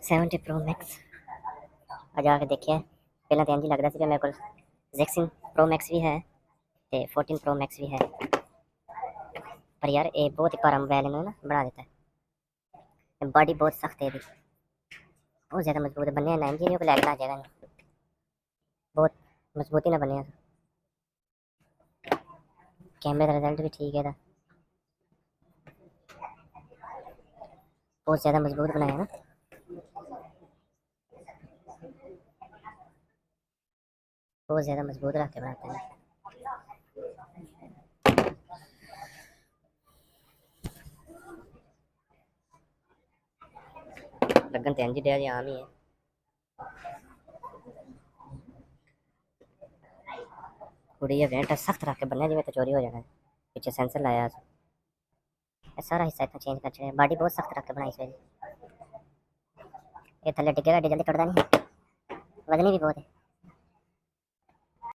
70 Pro Max आ जाके देखिए पहला तो इंज ही लगता सी मेरे को Zexin Pro Max भी है ते 14 Pro Max भी है पर यार ये बहुत ही भारा मोबाइल इन्होंने ना बना देता है। बॉडी बहुत सख्त है इसकी, बहुत ज़्यादा मजबूत है, बनने ना इंजन को लगना आ जाएगा, बहुत मजबूती ना बने। कैमरे का रिजल्ट भी ठीक है था, बहुत ज़्यादा मजबूत बनाया ना, बहुत ज़्यादा मजबूत रख के बनाते हैं। लगन तो इंज डे आम ही है, थोड़ी ये वेंट सख्त रख के बनना जिमें तो चोरी हो जाना है। पीछे सेंसर लाया ये सारा हिस्सा इतना चेंज कर चाहिए, बॉडी बहुत सख्त रख के बनाई इसमें, ये थल्ले टिकेगा जल्दी टूटता नहीं, वजनी भी बहुत है।